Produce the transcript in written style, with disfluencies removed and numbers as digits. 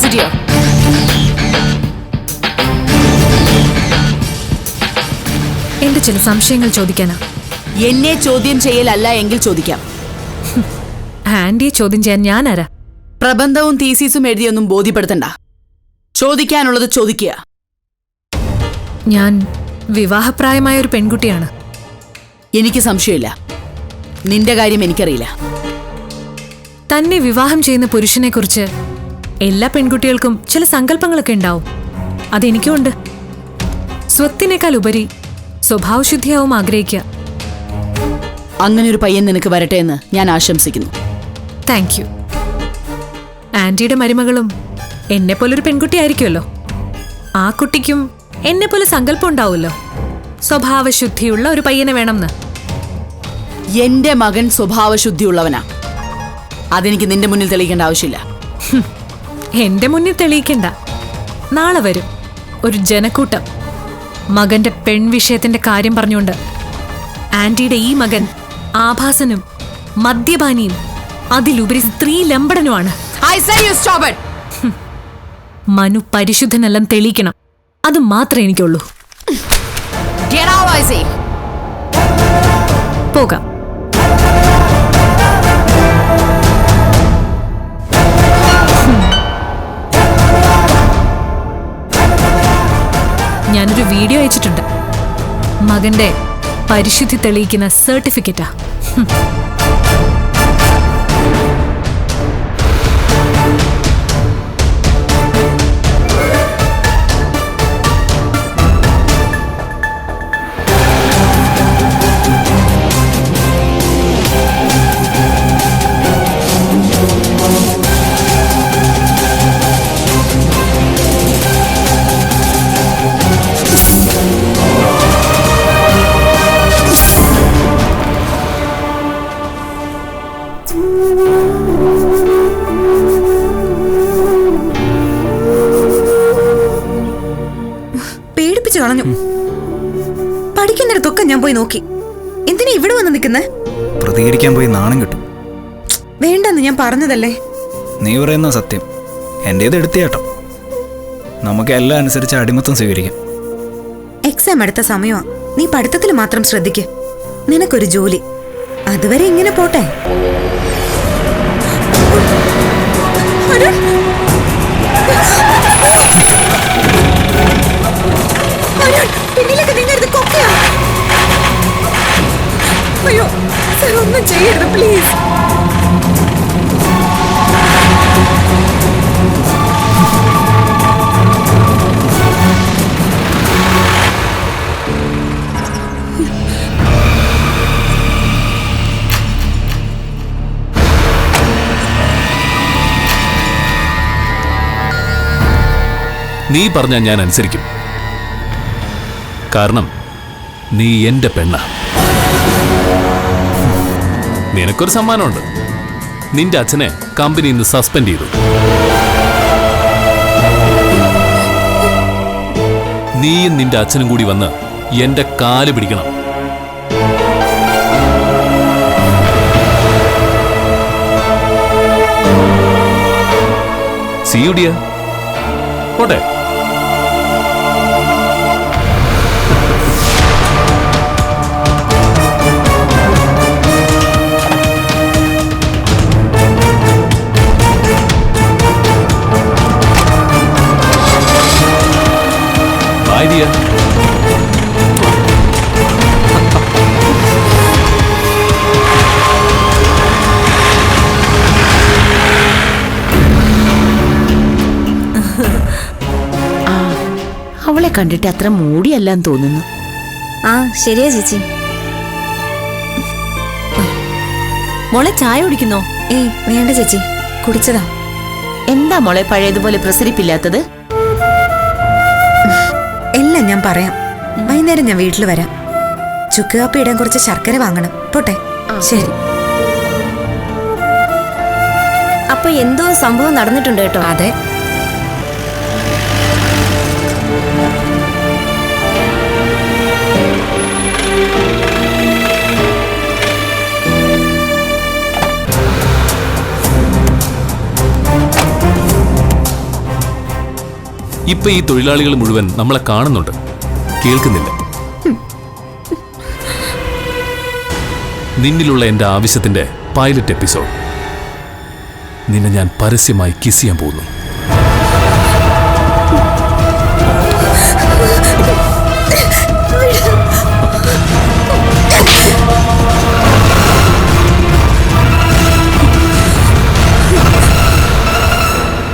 sit here. എന്റെ ചില സംശയങ്ങൾ ചോദിക്കാനാ. എന്നെ ചോദ്യം ചെയ്യലല്ല എങ്കിൽ ചോദിക്കാം. ആന്റിയെ ചോദ്യം ചെയ്യാൻ ഞാനാരാ? പ്രബന്ധവും തീസീസും എഴുതിയൊന്നും ബോധ്യപ്പെടുത്തണ്ട. ചോദിക്കാനുള്ളത് ചോദിക്കുക. ഞാൻ വിവാഹപ്രായമായ ഒരു പെൺകുട്ടിയാണ്. എനിക്ക് സംശയമില്ല. നിന്റെ കാര്യം എനിക്കറിയില്ല. തന്നെ വിവാഹം ചെയ്യുന്ന പുരുഷനെ കുറിച്ച് എല്ലാ പെൺകുട്ടികൾക്കും ചില സങ്കല്പങ്ങളൊക്കെ ഉണ്ടാവും. അതെനിക്കും ഉണ്ട്. സ്വത്തിനേക്കാൾ ഉപരി സ്വഭാവശുദ്ധിയാവും ആഗ്രഹിക്കുക. അങ്ങനെ ഒരു പയ്യൻ നിനക്ക് വരട്ടെ എന്ന് ഞാൻ ആശംസിക്കുന്നു. Thank you. ആന്റിയുടെ മരുമകളും എന്നെപ്പോലൊരു പെൺകുട്ടിയായിരിക്കുമല്ലോ. ആ കുട്ടിക്കും എന്നെപ്പോലെ സങ്കല്പം ഉണ്ടാവുമല്ലോ, സ്വഭാവശുദ്ധിയുള്ള ഒരു പയ്യനെ വേണമെന്ന്. എന്റെ മകൻ സ്വഭാവശുദ്ധിയുള്ളവനാ. അതെനിക്ക് നിന്റെ മുന്നിൽ തെളിയിക്കേണ്ട ആവശ്യമില്ല. എന്റെ മുന്നിൽ തെളിയിക്കണ്ട. നാളെ വരും ഒരു ജനക്കൂട്ടം മകന്റെ പെൺവിഷയത്തിന്റെ കാര്യം പറഞ്ഞുകൊണ്ട്. ആന്റിയുടെ ഈ മകൻ ആഭാസനും മദ്യപാനിയും അതിലുപരി സ്ത്രീ ലംബടനുമാണ്. മനു പരിശുദ്ധനെല്ലാം തെളിയിക്കണം. അത് മാത്രമേ എനിക്കുള്ളൂ. പോകാം. ഞാനൊരു വീഡിയോ അയച്ചിട്ടുണ്ട്. മകന്റെ പരിശുദ്ധി തെളിയിക്കുന്ന സർട്ടിഫിക്കറ്റാ. പേടിപ്പിച്ചു കളഞ്ഞു. പഠിക്കുന്നിടത്തൊക്കെ ഞാൻ പോയി നോക്കി. എന്തിനാ ഇവിടെ വന്ന് നിൽക്കുന്നേ? പ്രതികരിക്കാൻ പോയി നാണം കിട്ടും. വേണ്ടെന്ന് ഞാൻ പറഞ്ഞതല്ലേ. നീ പറയുന്ന സത്യം. എന്റേത് എടുത്തേട്ടോ. നമുക്ക് എല്ലാം അനുസരിച്ച് അടിമത്തം സ്വീകരിക്കാം. എക്സാം അടുത്ത സമയമാ. നീ പഠിത്തത്തിൽ മാത്രം ശ്രദ്ധിക്ക്. നിനക്കൊരു ജോലി. അതുവരെ ഇങ്ങനെ പോട്ടെ. അയ്യോ സർ, ഒന്നും ചെയ്യരുത് പ്ലീസ്. നീ പറഞ്ഞാൽ ഞാൻ അനുസരിക്കും. കാരണം നീ എന്റെ പെണ്ണാ. നിനക്കൊരു സമ്മാനമുണ്ട്. നിന്റെ അച്ഛനെ കമ്പനിയിൽ നിന്ന് സസ്പെൻഡ് ചെയ്തു. നീയും നിന്റെ അച്ഛനും കൂടി വന്ന് എന്റെ കാല് പിടിക്കണം. See you, dear. പോട്ടെ. Bye, dear. അവളെ കണ്ടിട്ട് അത്ര മൂടിയല്ലാന്ന് തോന്നുന്നു. ആ ശരിയാ ചേച്ചി. മോളെ ചായ കുടിക്കുന്നോ? ഏയ് വേണ്ട ചേച്ചി, കുടിച്ചതാ. എന്താ മോളെ പഴയതുപോലെ പ്രസരിപ്പില്ലാത്തത്? എല്ലാം ഞാൻ പറയാം. വൈകുന്നേരം ഞാൻ വീട്ടിൽ വരാം. ചുക്ക് കാപ്പി ഇടാൻ കുറച്ച് ശർക്കര വാങ്ങണം. പോട്ടെ. ശരി. അപ്പൊ എന്തോ സംഭവം നടന്നിട്ടുണ്ട് കേട്ടോ. അതെ. ഇപ്പൊ ഈ തൊഴിലാളികൾ മുഴുവൻ നമ്മളെ കാണുന്നുണ്ട്, കേൾക്കുന്നില്ല. നിന്നിലുള്ള എന്റെ ആവശ്യത്തിന്റെ പൈലറ്റ് എപ്പിസോഡ്. നിന്നെ ഞാൻ പരസ്യമായി കിസ് ചെയ്യാൻ പോകുന്നു.